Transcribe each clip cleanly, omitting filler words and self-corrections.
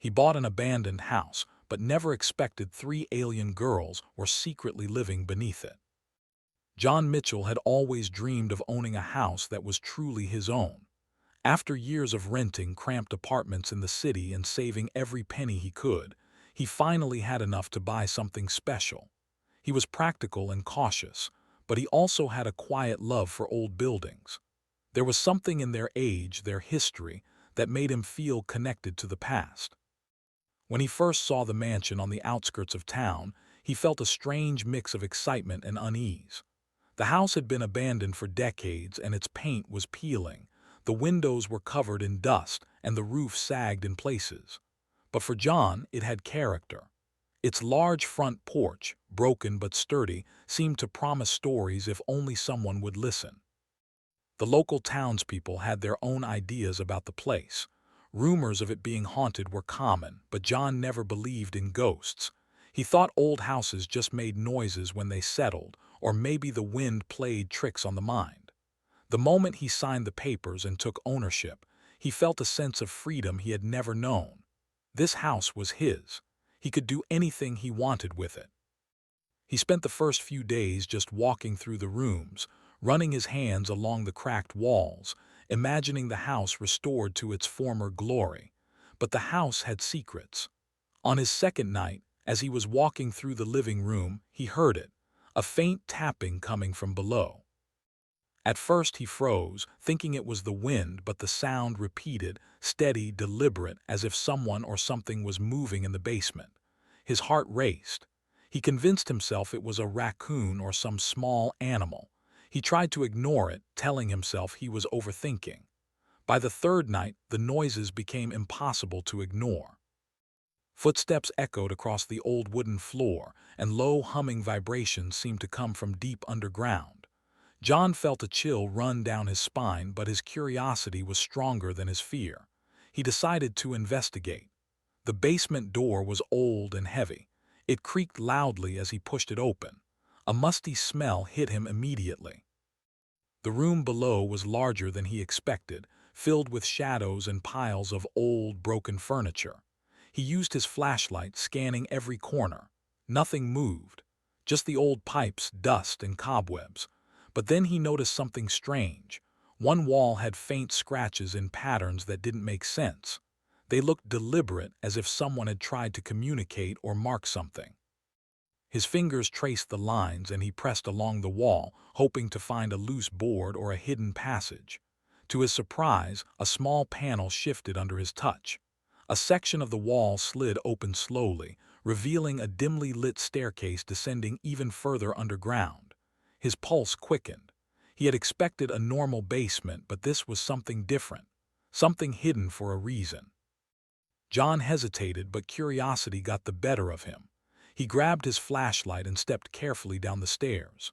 He bought an abandoned house, but never expected 3 alien girls were secretly living beneath it. John Mitchell had always dreamed of owning a house that was truly his own. After years of renting cramped apartments in the city and saving every penny he could, he finally had enough to buy something special. He was practical and cautious, but he also had a quiet love for old buildings. There was something in their age, their history, that made him feel connected to the past. When he first saw the mansion on the outskirts of town, he felt a strange mix of excitement and unease. The house had been abandoned for decades and its paint was peeling. The windows were covered in dust and the roof sagged in places. But for John, it had character. Its large front porch, broken but sturdy, seemed to promise stories if only someone would listen. The local townspeople had their own ideas about the place. Rumors of it being haunted were common, but John never believed in ghosts. He thought old houses just made noises when they settled, or maybe the wind played tricks on the mind. The moment he signed the papers and took ownership, he felt a sense of freedom he had never known. This house was his. He could do anything he wanted with it. He spent the first few days just walking through the rooms, running his hands along the cracked walls, imagining the house restored to its former glory. But the house had secrets. On his second night, as he was walking through the living room, he heard it, a faint tapping coming from below. At first he froze, thinking it was the wind, but the sound repeated, steady, deliberate, as if someone or something was moving in the basement. His heart raced. He convinced himself it was a raccoon or some small animal. He tried to ignore it, telling himself he was overthinking. By the third night, the noises became impossible to ignore. Footsteps echoed across the old wooden floor, and low humming vibrations seemed to come from deep underground. John felt a chill run down his spine, but his curiosity was stronger than his fear. He decided to investigate. The basement door was old and heavy. It creaked loudly as he pushed it open. A musty smell hit him immediately. The room below was larger than he expected, filled with shadows and piles of old, broken furniture. He used his flashlight, scanning every corner. Nothing moved, just the old pipes, dust, and cobwebs. But then he noticed something strange. One wall had faint scratches in patterns that didn't make sense. They looked deliberate, as if someone had tried to communicate or mark something. His fingers traced the lines and he pressed along the wall, hoping to find a loose board or a hidden passage. To his surprise, a small panel shifted under his touch. A section of the wall slid open slowly, revealing a dimly lit staircase descending even further underground. His pulse quickened. He had expected a normal basement, but this was something different, something hidden for a reason. John hesitated, but curiosity got the better of him. He grabbed his flashlight and stepped carefully down the stairs.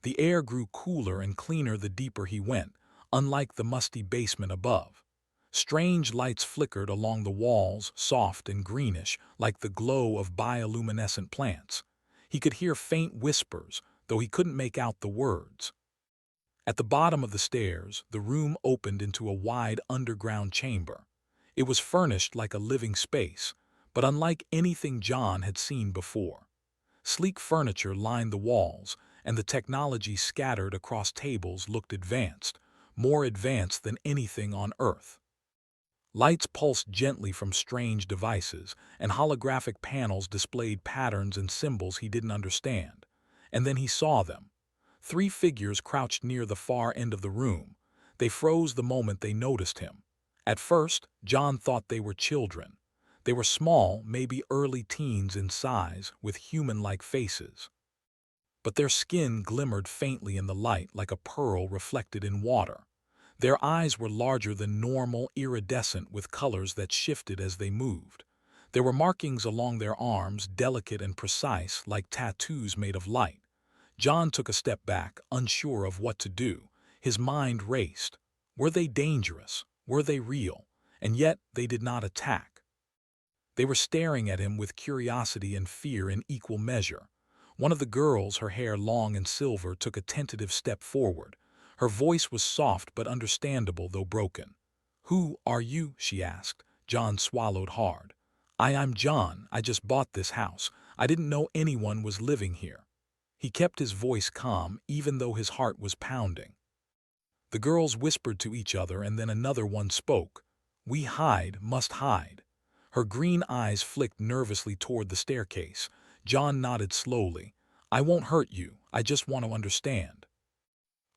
The air grew cooler and cleaner the deeper he went, unlike the musty basement above. Strange lights flickered along the walls, soft and greenish, like the glow of bioluminescent plants. He could hear faint whispers, though he couldn't make out the words. At the bottom of the stairs, the room opened into a wide underground chamber. It was furnished like a living space, but unlike anything John had seen before. Sleek furniture lined the walls, and the technology scattered across tables looked advanced, more advanced than anything on Earth. Lights pulsed gently from strange devices, and holographic panels displayed patterns and symbols he didn't understand. And then he saw them. 3 figures crouched near the far end of the room. They froze the moment they noticed him. At first, John thought they were children. They were small, maybe early teens in size, with human-like faces. But their skin glimmered faintly in the light like a pearl reflected in water. Their eyes were larger than normal, iridescent with colors that shifted as they moved. There were markings along their arms, delicate and precise, like tattoos made of light. John took a step back, unsure of what to do. His mind raced. Were they dangerous? Were they real? And yet they did not attack. They were staring at him with curiosity and fear in equal measure. One of the girls, her hair long and silver, took a tentative step forward. Her voice was soft but understandable, though broken. "Who are you?" she asked. John swallowed hard. I'm John. I just bought this house. I didn't know anyone was living here." He kept his voice calm, even though his heart was pounding. The girls whispered to each other, and then another one spoke. "We must hide." Her green eyes flicked nervously toward the staircase. John nodded slowly. "I won't hurt you. I just want to understand."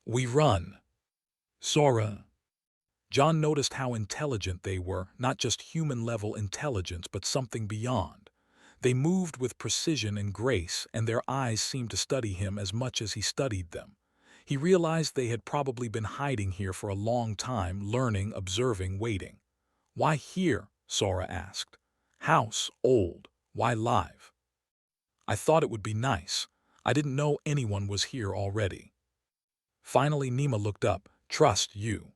"We run." Sora. John noticed how intelligent they were, not just human-level intelligence, but something beyond. They moved with precision and grace, and their eyes seemed to study him as much as he studied them. He realized they had probably been hiding here for a long time, learning, observing, waiting. "Why here?" Sora asked. "House, old. Why live?" "I thought it would be nice. I didn't know anyone was here already." Finally, Nima looked up. "Trust you."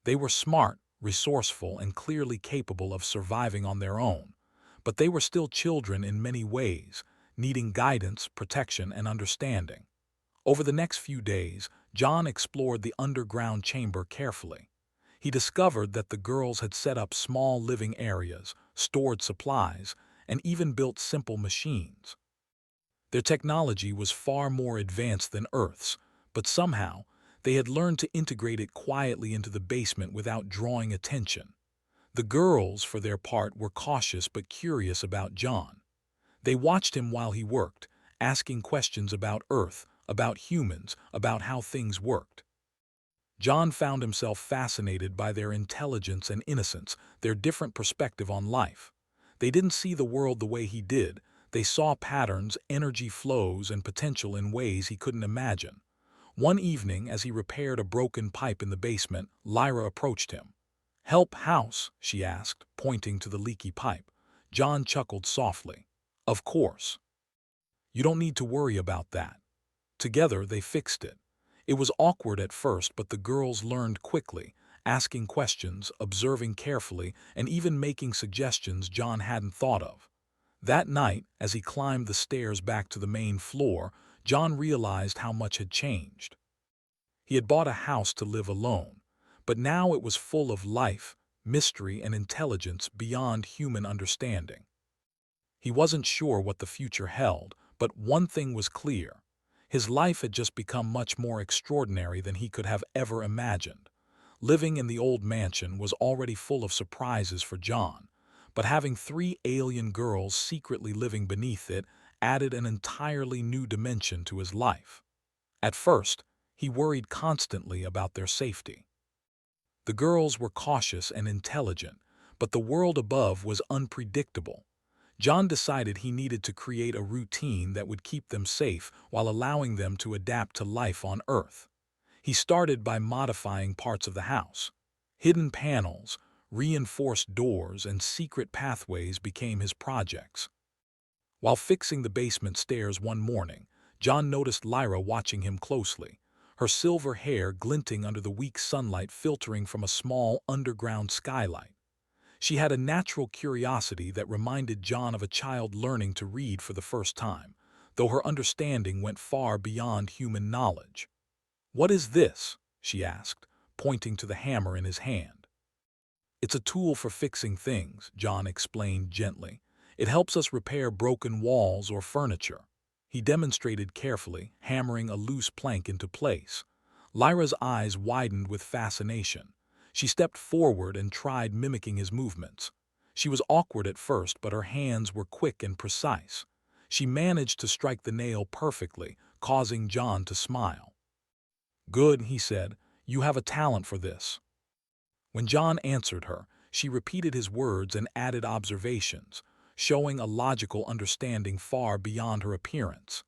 They were smart, resourceful, and clearly capable of surviving on their own. But they were still children in many ways, needing guidance, protection, and understanding. Over the next few days, John explored the underground chamber carefully. He discovered that the girls had set up small living areas, stored supplies, and even built simple machines. Their technology was far more advanced than Earth's, but somehow, they had learned to integrate it quietly into the basement without drawing attention. The girls, for their part, were cautious but curious about John. They watched him while he worked, asking questions about Earth, about humans, about how things worked. John found himself fascinated by their intelligence and innocence, their different perspective on life. They didn't see the world the way he did. They saw patterns, energy flows, and potential in ways he couldn't imagine. One evening, as he repaired a broken pipe in the basement, Lyra approached him. "Help house?" she asked, pointing to the leaky pipe. John chuckled softly. "Of course. You don't need to worry about that." Together, they fixed it. It was awkward at first, but the girls learned quickly, asking questions, observing carefully, and even making suggestions John hadn't thought of. That night, as he climbed the stairs back to the main floor, John realized how much had changed. He had bought a house to live alone, but now it was full of life, mystery, and intelligence beyond human understanding. He wasn't sure what the future held, but one thing was clear. His life had just become much more extraordinary than he could have ever imagined. Living in the old mansion was already full of surprises for John, but having 3 alien girls secretly living beneath it added an entirely new dimension to his life. At first, he worried constantly about their safety. The girls were cautious and intelligent, but the world above was unpredictable. John decided he needed to create a routine that would keep them safe while allowing them to adapt to life on Earth. He started by modifying parts of the house. Hidden panels, reinforced doors, and secret pathways became his projects. While fixing the basement stairs one morning, John noticed Lyra watching him closely, her silver hair glinting under the weak sunlight filtering from a small underground skylight. She had a natural curiosity that reminded John of a child learning to read for the first time, though her understanding went far beyond human knowledge. "What is this?" she asked, pointing to the hammer in his hand. "It's a tool for fixing things," John explained gently. "It helps us repair broken walls or furniture." He demonstrated carefully, hammering a loose plank into place. Lyra's eyes widened with fascination. She stepped forward and tried mimicking his movements. She was awkward at first, but her hands were quick and precise. She managed to strike the nail perfectly, causing John to smile. "Good," he said. "You have a talent for this." When John answered her, she repeated his words and added observations, showing a logical understanding far beyond her appearance.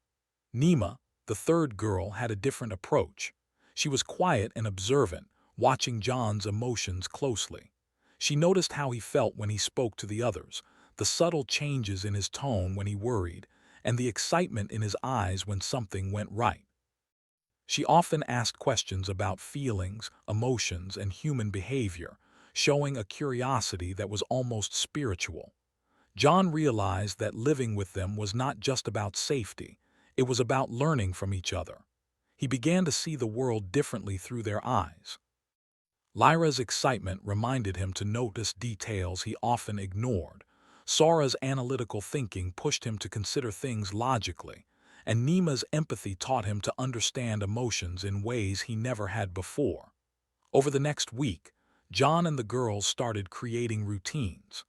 Nima, the third girl, had a different approach. She was quiet and observant, watching John's emotions closely. She noticed how he felt when he spoke to the others, the subtle changes in his tone when he worried, and the excitement in his eyes when something went right. She often asked questions about feelings, emotions, and human behavior, showing a curiosity that was almost spiritual. John realized that living with them was not just about safety, it was about learning from each other. He began to see the world differently through their eyes. Lyra's excitement reminded him to notice details he often ignored. Sora's analytical thinking pushed him to consider things logically, and Nima's empathy taught him to understand emotions in ways he never had before. Over the next week, John and the girls started creating routines.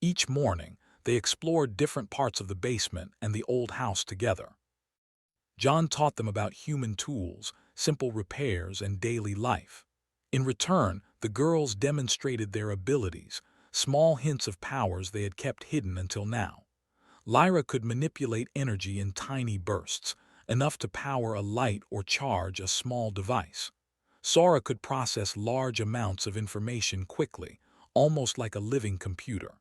Each morning, they explored different parts of the basement and the old house together. John taught them about human tools, simple repairs, and daily life. In return, the girls demonstrated their abilities, small hints of powers they had kept hidden until now. Lyra could manipulate energy in tiny bursts, enough to power a light or charge a small device. Sora could process large amounts of information quickly, almost like a living computer.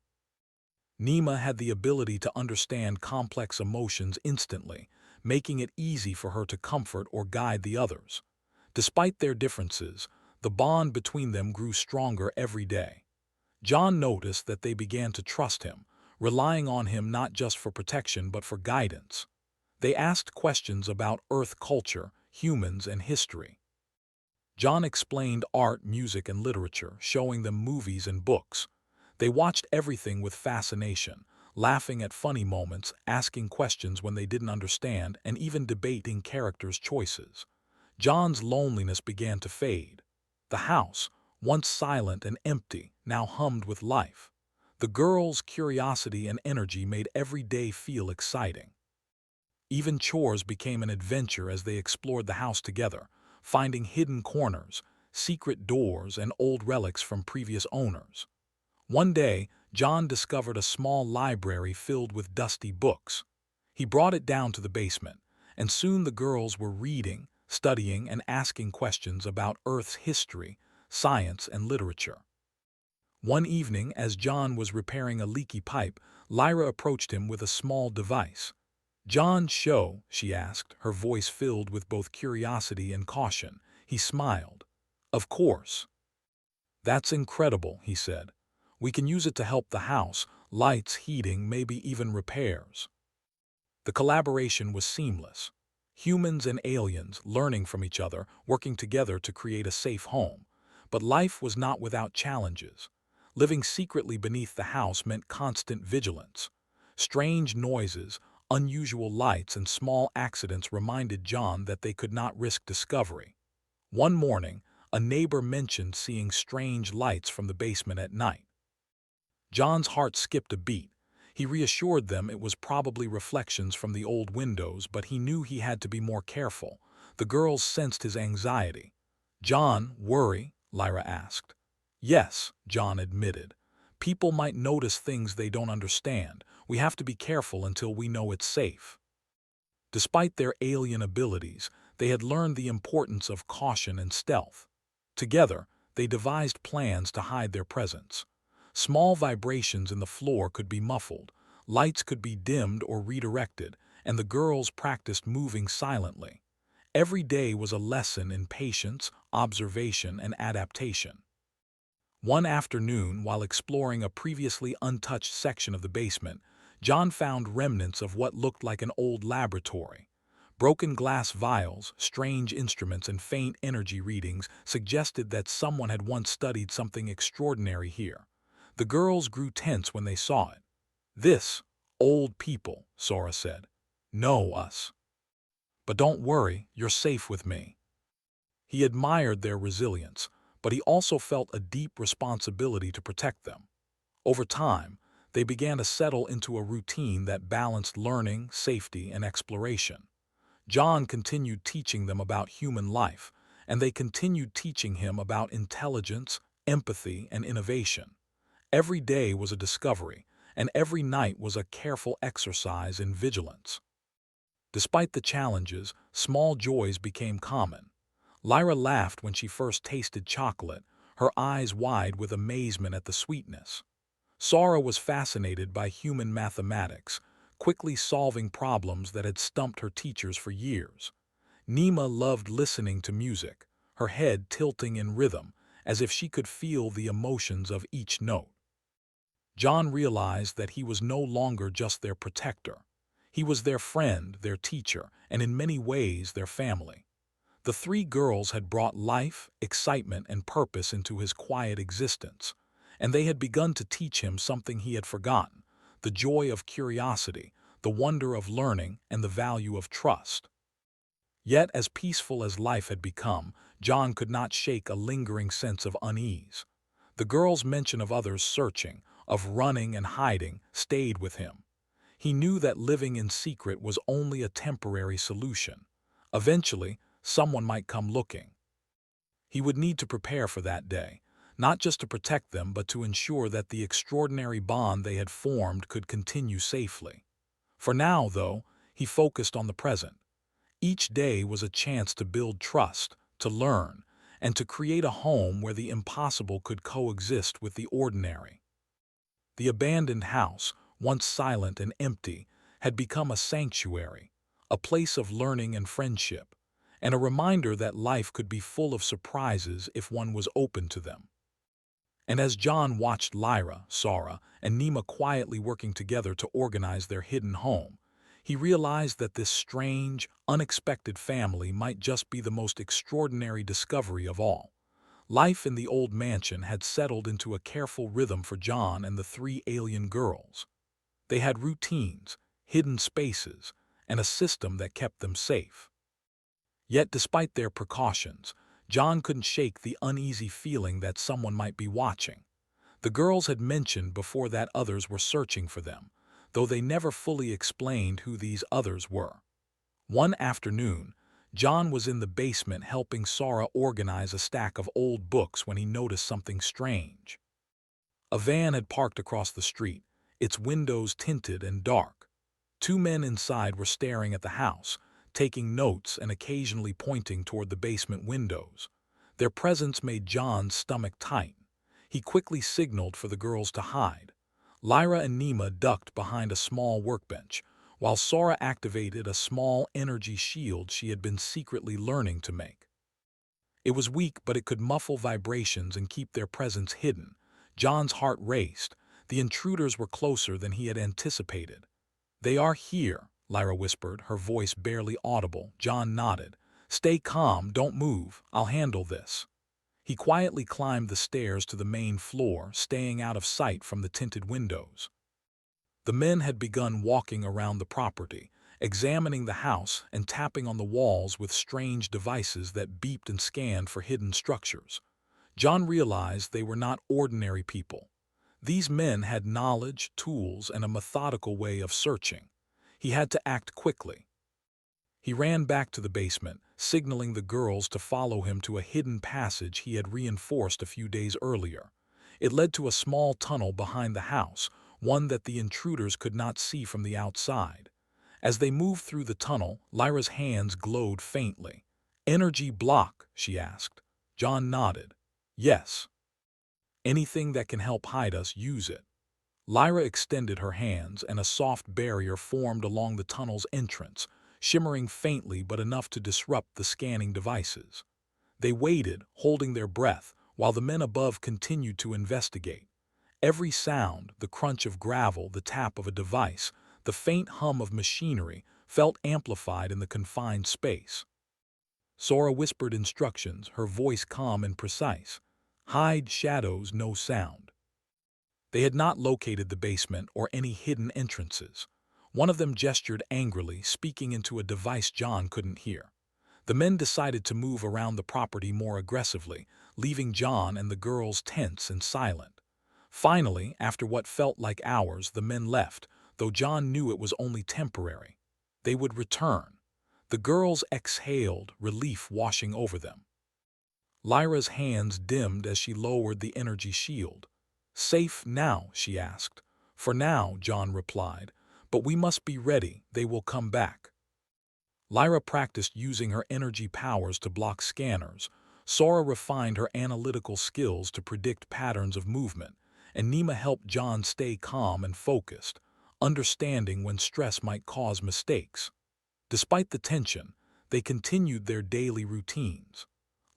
Nima had the ability to understand complex emotions instantly, making it easy for her to comfort or guide the others. Despite their differences, the bond between them grew stronger every day. John noticed that they began to trust him, relying on him not just for protection but for guidance. They asked questions about Earth culture, humans, and history. John explained art, music, and literature, showing them movies and books. They watched everything with fascination, laughing at funny moments, asking questions when they didn't understand, and even debating characters' choices. John's loneliness began to fade. The house, once silent and empty, now hummed with life. The girls' curiosity and energy made every day feel exciting. Even chores became an adventure as they explored the house together, finding hidden corners, secret doors, and old relics from previous owners. One day, John discovered a small library filled with dusty books. He brought it down to the basement, and soon the girls were reading, studying, and asking questions about Earth's history, science, and literature. One evening, as John was repairing a leaky pipe, Lyra approached him with a small device. "John, show," she asked, her voice filled with both curiosity and caution. He smiled. "Of course." "That's incredible," he said. "We can use it to help the house, lights, heating, maybe even repairs." The collaboration was seamless. Humans and aliens learning from each other, working together to create a safe home. But life was not without challenges. Living secretly beneath the house meant constant vigilance. Strange noises, unusual lights, and small accidents reminded John that they could not risk discovery. One morning, a neighbor mentioned seeing strange lights from the basement at night. John's heart skipped a beat. He reassured them it was probably reflections from the old windows, but he knew he had to be more careful. The girls sensed his anxiety. "John, worry?" Lyra asked. "Yes," John admitted. "People might notice things they don't understand. We have to be careful until we know it's safe." Despite their alien abilities, they had learned the importance of caution and stealth. Together, they devised plans to hide their presence. Small vibrations in the floor could be muffled, lights could be dimmed or redirected, and the girls practiced moving silently. Every day was a lesson in patience, observation, and adaptation. One afternoon, while exploring a previously untouched section of the basement, John found remnants of what looked like an old laboratory. Broken glass vials, strange instruments, and faint energy readings suggested that someone had once studied something extraordinary here. The girls grew tense when they saw it. "This, old people," Sora said, "know us. But don't worry, you're safe with me." He admired their resilience, but he also felt a deep responsibility to protect them. Over time, they began to settle into a routine that balanced learning, safety, and exploration. John continued teaching them about human life, and they continued teaching him about intelligence, empathy, and innovation. Every day was a discovery, and every night was a careful exercise in vigilance. Despite the challenges, small joys became common. Lyra laughed when she first tasted chocolate, her eyes wide with amazement at the sweetness. Sora was fascinated by human mathematics, quickly solving problems that had stumped her teachers for years. Nima loved listening to music, her head tilting in rhythm, as if she could feel the emotions of each note. John realized that he was no longer just their protector. He was their friend, their teacher, and in many ways their family. The three girls had brought life, excitement, and purpose into his quiet existence, and they had begun to teach him something he had forgotten: the joy of curiosity, the wonder of learning, and the value of trust. Yet, as peaceful as life had become, John could not shake a lingering sense of unease. The girl's mention of others searching, of running and hiding, stayed with him. He knew that living in secret was only a temporary solution. Eventually, someone might come looking. He would need to prepare for that day, not just to protect them but to ensure that the extraordinary bond they had formed could continue safely. For now, though, he focused on the present. Each day was a chance to build trust, to learn, and to create a home where the impossible could coexist with the ordinary. The abandoned house, once silent and empty, had become a sanctuary, a place of learning and friendship, and a reminder that life could be full of surprises if one was open to them. And as John watched Lyra, Sora, and Nima quietly working together to organize their hidden home, he realized that this strange, unexpected family might just be the most extraordinary discovery of all. Life in the old mansion had settled into a careful rhythm for John and the three alien girls. They had routines, hidden spaces, and a system that kept them safe. Yet despite their precautions, John couldn't shake the uneasy feeling that someone might be watching. The girls had mentioned before that others were searching for them, though they never fully explained who these others were. One afternoon, John was in the basement helping Sora organize a stack of old books when he noticed something strange. A van had parked across the street, its windows tinted and dark. Two men inside were staring at the house, taking notes and occasionally pointing toward the basement windows. Their presence made John's stomach tighten. He quickly signaled for the girls to hide. Lyra and Nima ducked behind a small workbench, while Sora activated a small energy shield she had been secretly learning to make. It was weak, but it could muffle vibrations and keep their presence hidden. John's heart raced. The intruders were closer than he had anticipated. "They are here," Lyra whispered, her voice barely audible. John nodded. "Stay calm, don't move, I'll handle this." He quietly climbed the stairs to the main floor, staying out of sight from the tinted windows. The men had begun walking around the property, examining the house and tapping on the walls with strange devices that beeped and scanned for hidden structures. John realized they were not ordinary people. These men had knowledge, tools, and a methodical way of searching. He had to act quickly. He ran back to the basement, signaling the girls to follow him to a hidden passage he had reinforced a few days earlier. It led to a small tunnel behind the house, one that the intruders could not see from the outside. As they moved through the tunnel, Lyra's hands glowed faintly. "Energy block?" she asked. John nodded. "Yes. Anything that can help hide us, use it." Lyra extended her hands, and a soft barrier formed along the tunnel's entrance, shimmering faintly but enough to disrupt the scanning devices. They waited, holding their breath, while the men above continued to investigate. Every sound, the crunch of gravel, the tap of a device, the faint hum of machinery, felt amplified in the confined space. Sora whispered instructions, her voice calm and precise. "Hide, shadows, no sound." They had not located the basement or any hidden entrances. One of them gestured angrily, speaking into a device John couldn't hear. The men decided to move around the property more aggressively, leaving John and the girls tense and silent. Finally, after what felt like hours, the men left, though John knew it was only temporary. They would return. The girls exhaled, relief washing over them. Lyra's hands dimmed as she lowered the energy shield. "Safe now?" she asked. "For now," John replied, "but we must be ready, they will come back." Lyra practiced using her energy powers to block scanners. Sora refined her analytical skills to predict patterns of movement, and Nima helped John stay calm and focused, understanding when stress might cause mistakes. Despite the tension, they continued their daily routines.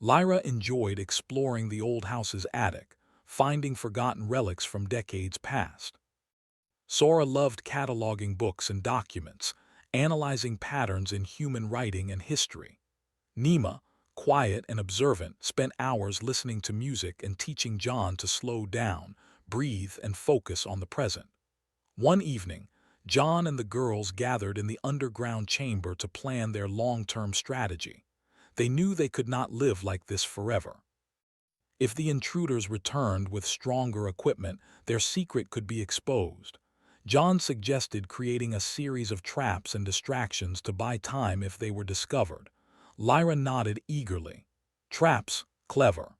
Lyra enjoyed exploring the old house's attic, finding forgotten relics from decades past. Sora loved cataloging books and documents, analyzing patterns in human writing and history. Nima, quiet and observant, spent hours listening to music and teaching John to slow down, breathe, and focus on the present. One evening, John and the girls gathered in the underground chamber to plan their long-term strategy. They knew they could not live like this forever. If the intruders returned with stronger equipment, their secret could be exposed. John suggested creating a series of traps and distractions to buy time if they were discovered. Lyra nodded eagerly. Traps, clever.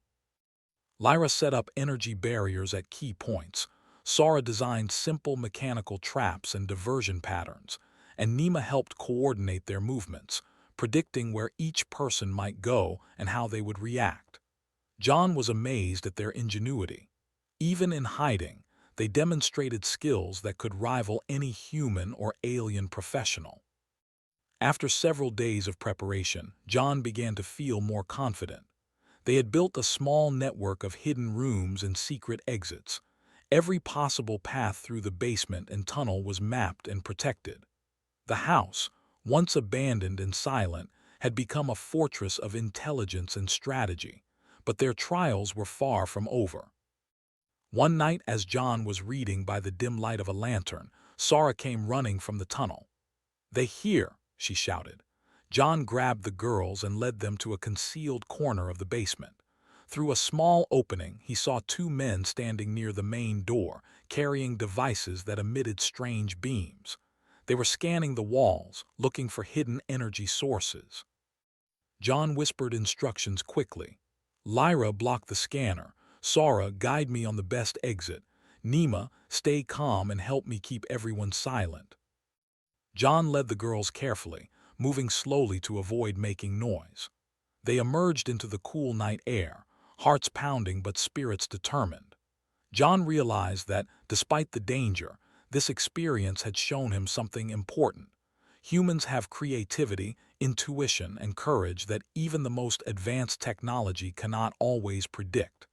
Lyra set up energy barriers at key points. Sora designed simple mechanical traps and diversion patterns, and Nima helped coordinate their movements, predicting where each person might go and how they would react. John was amazed at their ingenuity. Even in hiding, they demonstrated skills that could rival any human or alien professional. After several days of preparation, John began to feel more confident. They had built a small network of hidden rooms and secret exits. Every possible path through the basement and tunnel was mapped and protected. The house, once abandoned and silent, had become a fortress of intelligence and strategy, but their trials were far from over. One night, as John was reading by the dim light of a lantern, Sora came running from the tunnel. "They hear!" she shouted. John grabbed the girls and led them to a concealed corner of the basement. Through a small opening, he saw two men standing near the main door, carrying devices that emitted strange beams. They were scanning the walls, looking for hidden energy sources. John whispered instructions quickly. "Lyra, block the scanner. Sora, guide me on the best exit. Nima, stay calm and help me keep everyone silent." John led the girls carefully, moving slowly to avoid making noise. They emerged into the cool night air, hearts pounding but spirits determined. John realized that, despite the danger, this experience had shown him something important. Humans have creativity, intuition, and courage that even the most advanced technology cannot always predict.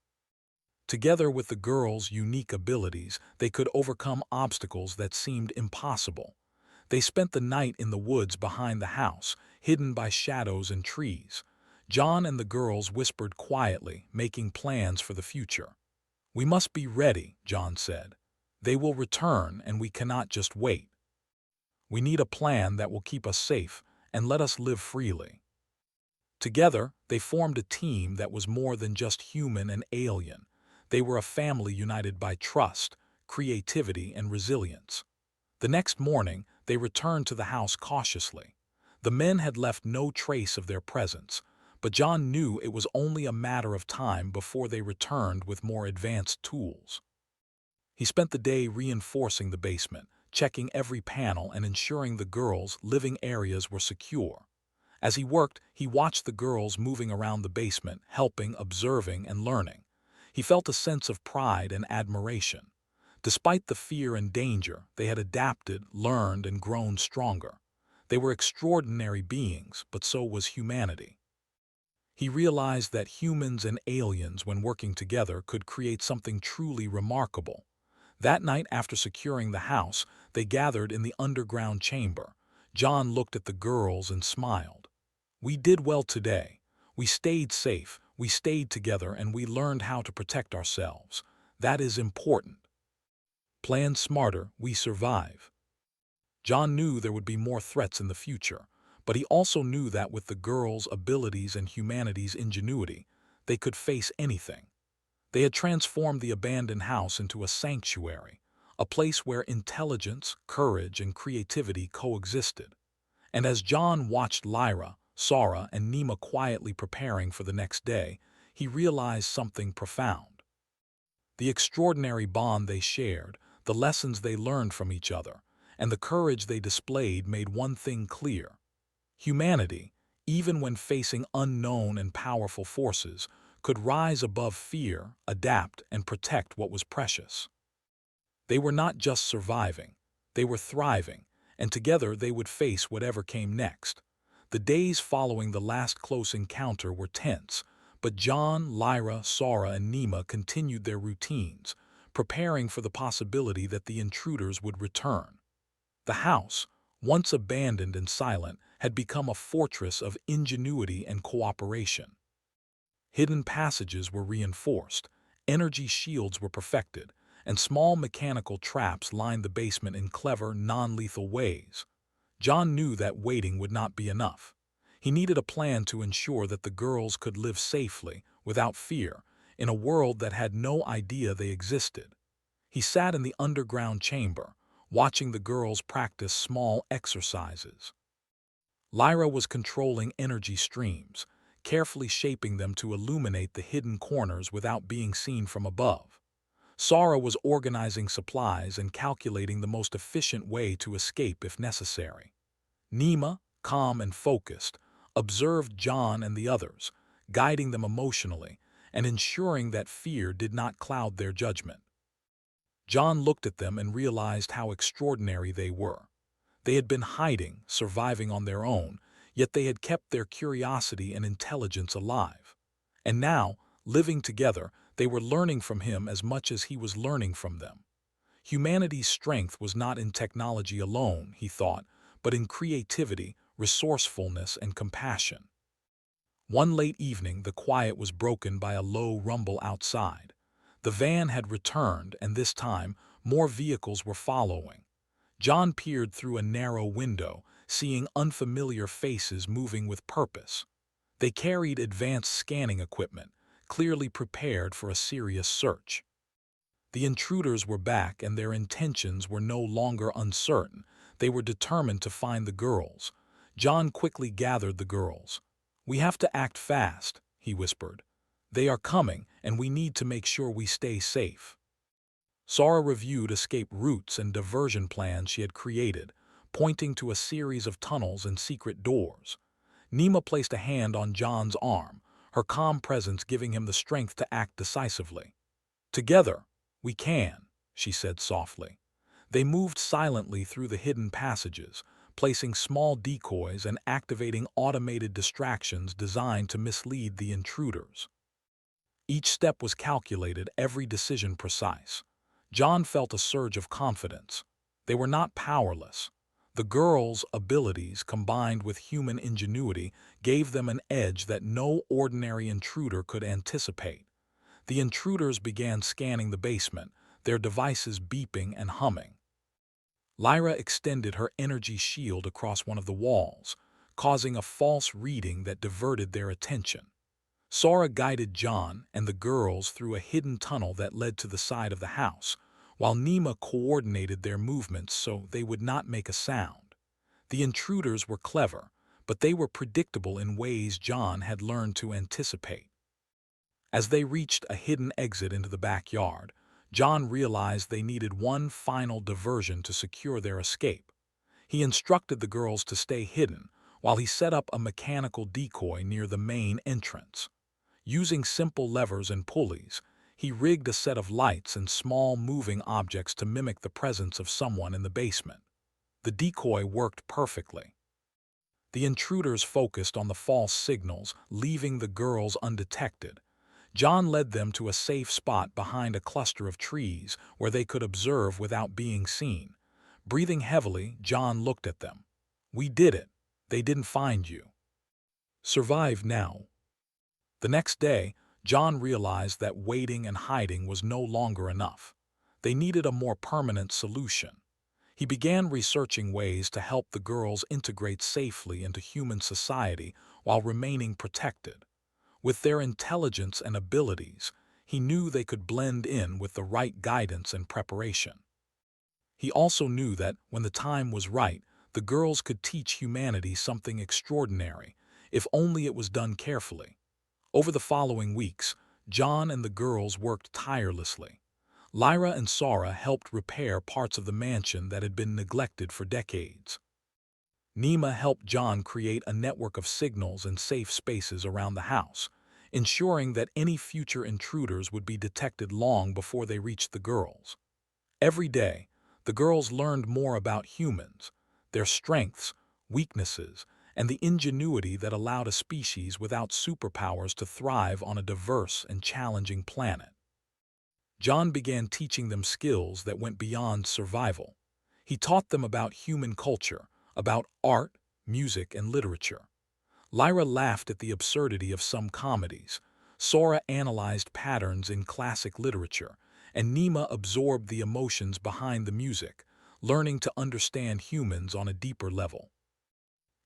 Together with the girls' unique abilities, they could overcome obstacles that seemed impossible. They spent the night in the woods behind the house, hidden by shadows and trees. John and the girls whispered quietly, making plans for the future. "We must be ready," John said. "They will return, and we cannot just wait. We need a plan that will keep us safe and let us live freely." Together, they formed a team that was more than just human and alien. They were a family united by trust, creativity, and resilience. The next morning, they returned to the house cautiously. The men had left no trace of their presence, but John knew it was only a matter of time before they returned with more advanced tools. He spent the day reinforcing the basement, checking every panel and ensuring the girls' living areas were secure. As he worked, he watched the girls moving around the basement, helping, observing, and learning. He felt a sense of pride and admiration. Despite the fear and danger, they had adapted, learned, and grown stronger. They were extraordinary beings, but so was humanity. He realized that humans and aliens, when working together, could create something truly remarkable. That night, after securing the house, they gathered in the underground chamber. John looked at the girls and smiled. "We did well today. We stayed safe, we stayed together, and we learned how to protect ourselves. That is important. Plan smarter, we survive." John knew there would be more threats in the future, but he also knew that with the girls' abilities and humanity's ingenuity, they could face anything. They had transformed the abandoned house into a sanctuary, a place where intelligence, courage, and creativity coexisted. And as John watched Lyra, Sora, and Nima quietly preparing for the next day, he realized something profound. The extraordinary bond they shared, the lessons they learned from each other, and the courage they displayed made one thing clear. Humanity, even when facing unknown and powerful forces, could rise above fear, adapt, and protect what was precious. They were not just surviving, they were thriving, and together they would face whatever came next. The days following the last close encounter were tense, but John, Lyra, Sora, and Nima continued their routines, preparing for the possibility that the intruders would return. The house, once abandoned and silent, had become a fortress of ingenuity and cooperation. Hidden passages were reinforced, energy shields were perfected, and small mechanical traps lined the basement in clever, non-lethal ways. John knew that waiting would not be enough. He needed a plan to ensure that the girls could live safely, without fear, in a world that had no idea they existed. He sat in the underground chamber, watching the girls practice small exercises. Lyra was controlling energy streams, carefully shaping them to illuminate the hidden corners without being seen from above. Sara was organizing supplies and calculating the most efficient way to escape if necessary. Nima, calm and focused, observed John and the others, guiding them emotionally and ensuring that fear did not cloud their judgment. John looked at them and realized how extraordinary they were. They had been hiding, surviving on their own, yet they had kept their curiosity and intelligence alive. And now, living together, they were learning from him as much as he was learning from them. Humanity's strength was not in technology alone, he thought, but in creativity, resourcefulness, and compassion. One late evening, the quiet was broken by a low rumble outside. The van had returned, and this time, more vehicles were following. John peered through a narrow window, seeing unfamiliar faces moving with purpose. They carried advanced scanning equipment, clearly prepared for a serious search. The intruders were back, and their intentions were no longer uncertain. They were determined to find the girls. John quickly gathered the girls. "We have to act fast," he whispered. "They are coming, and we need to make sure we stay safe." Sara reviewed escape routes and diversion plans she had created, pointing to a series of tunnels and secret doors. Nima placed a hand on John's arm, her calm presence giving him the strength to act decisively. "Together, we can," she said softly. They moved silently through the hidden passages, placing small decoys and activating automated distractions designed to mislead the intruders. Each step was calculated, every decision precise. John felt a surge of confidence. They were not powerless. The girls' abilities, combined with human ingenuity, gave them an edge that no ordinary intruder could anticipate. The intruders began scanning the basement, their devices beeping and humming. Lyra extended her energy shield across one of the walls, causing a false reading that diverted their attention. Sora guided John and the girls through a hidden tunnel that led to the side of the house, while Nima coordinated their movements so they would not make a sound. The intruders were clever, but they were predictable in ways John had learned to anticipate. As they reached a hidden exit into the backyard, John realized they needed one final diversion to secure their escape. He instructed the girls to stay hidden, while he set up a mechanical decoy near the main entrance. Using simple levers and pulleys, he rigged a set of lights and small moving objects to mimic the presence of someone in the basement. The decoy worked perfectly. The intruders focused on the false signals, leaving the girls undetected. John led them to a safe spot behind a cluster of trees where they could observe without being seen. Breathing heavily, John looked at them. "We did it. They didn't find you. Survive now." The next day, John realized that waiting and hiding was no longer enough. They needed a more permanent solution. He began researching ways to help the girls integrate safely into human society while remaining protected. With their intelligence and abilities, he knew they could blend in with the right guidance and preparation. He also knew that, when the time was right, the girls could teach humanity something extraordinary, if only it was done carefully. Over the following weeks, John and the girls worked tirelessly. Lyra and Sara helped repair parts of the mansion that had been neglected for decades. Nima helped John create a network of signals and safe spaces around the house, ensuring that any future intruders would be detected long before they reached the girls. Every day, the girls learned more about humans, their strengths, weaknesses, and the ingenuity that allowed a species without superpowers to thrive on a diverse and challenging planet. John began teaching them skills that went beyond survival. He taught them about human culture, about art, music, and literature. Lyra laughed at the absurdity of some comedies. Sora analyzed patterns in classic literature, and Nima absorbed the emotions behind the music, learning to understand humans on a deeper level.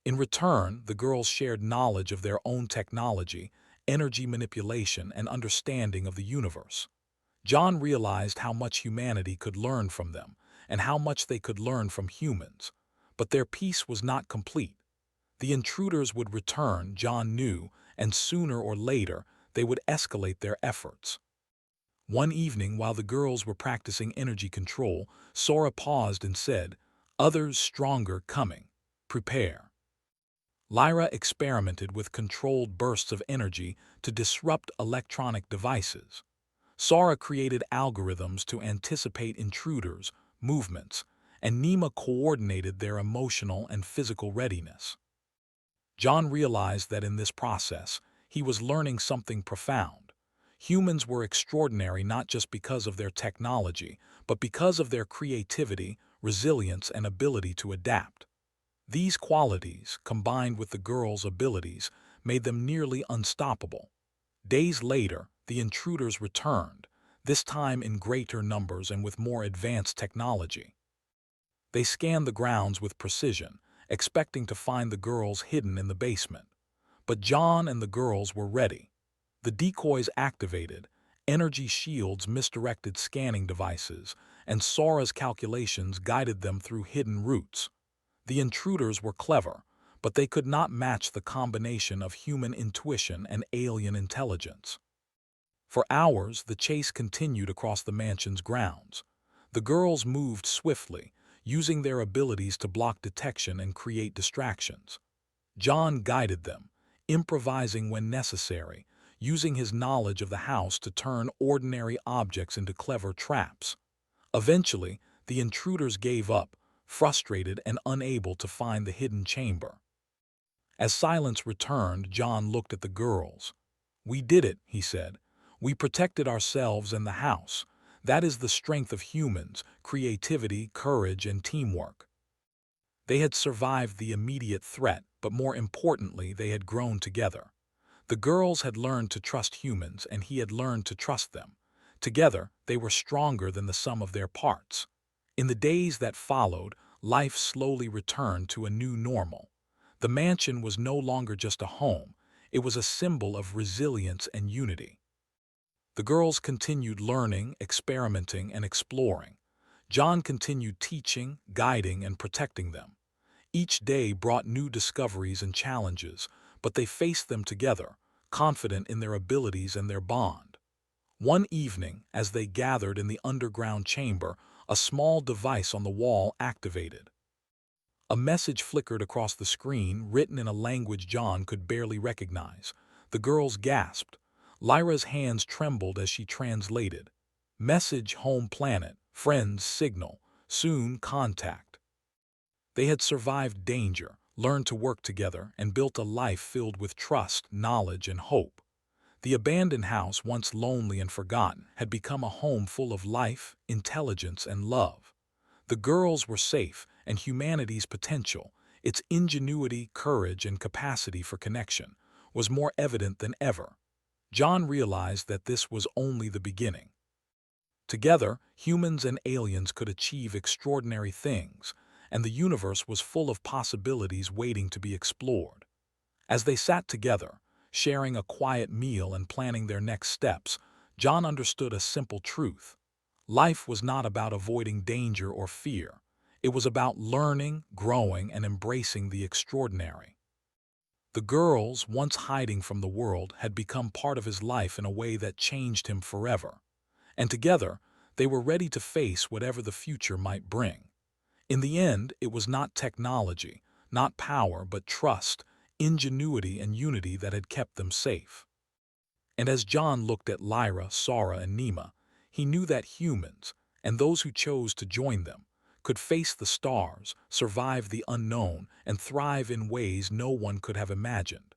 In return, the girls shared knowledge of their own technology, energy manipulation, and understanding of the universe. John realized how much humanity could learn from them, and how much they could learn from humans. But their peace was not complete. The intruders would return, John knew, and sooner or later they would escalate their efforts. One evening, while the girls were practicing energy control, Sora paused and said, "Others stronger coming. Prepare." Lyra experimented with controlled bursts of energy to disrupt electronic devices. Sora created algorithms to anticipate intruders' movements, and Nima coordinated their emotional and physical readiness. John realized that in this process, he was learning something profound. Humans were extraordinary not just because of their technology, but because of their creativity, resilience, and ability to adapt. These qualities, combined with the girls' abilities, made them nearly unstoppable. Days later, the intruders returned, this time in greater numbers and with more advanced technology. They scanned the grounds with precision, expecting to find the girls hidden in the basement. But John and the girls were ready. The decoys activated, energy shields misdirected scanning devices, and Sora's calculations guided them through hidden routes. The intruders were clever, but they could not match the combination of human intuition and alien intelligence. For hours, the chase continued across the mansion's grounds. The girls moved swiftly, using their abilities to block detection and create distractions. John guided them, improvising when necessary, using his knowledge of the house to turn ordinary objects into clever traps. Eventually, the intruders gave up, frustrated and unable to find the hidden chamber. As silence returned, John looked at the girls. "We did it," he said. "We protected ourselves and the house. That is the strength of humans, creativity, courage, and teamwork." They had survived the immediate threat, but more importantly, they had grown together. The girls had learned to trust humans, and he had learned to trust them. Together, they were stronger than the sum of their parts. In the days that followed, life slowly returned to a new normal. The mansion was no longer just a home, it was a symbol of resilience and unity. The girls continued learning, experimenting, and exploring. John continued teaching, guiding, and protecting them. Each day brought new discoveries and challenges, but they faced them together, confident in their abilities and their bond. One evening, as they gathered in the underground chamber, a small device on the wall activated. A message flickered across the screen, written in a language John could barely recognize. The girls gasped. Lyra's hands trembled as she translated. "Message home planet, friends signal, soon contact." They had survived danger, learned to work together, and built a life filled with trust, knowledge, and hope. The abandoned house, once lonely and forgotten, had become a home full of life, intelligence, and love. The girls were safe, and humanity's potential, its ingenuity, courage, and capacity for connection, was more evident than ever. John realized that this was only the beginning. Together, humans and aliens could achieve extraordinary things, and the universe was full of possibilities waiting to be explored. As they sat together, sharing a quiet meal and planning their next steps, John understood a simple truth. Life was not about avoiding danger or fear. It was about learning, growing, and embracing the extraordinary. The girls, once hiding from the world, had become part of his life in a way that changed him forever. And together, they were ready to face whatever the future might bring. In the end, it was not technology, not power, but trust, ingenuity, and unity that had kept them safe. And as John looked at Lyra, Sora, and Nima, he knew that humans, and those who chose to join them, could face the stars, survive the unknown, and thrive in ways no one could have imagined.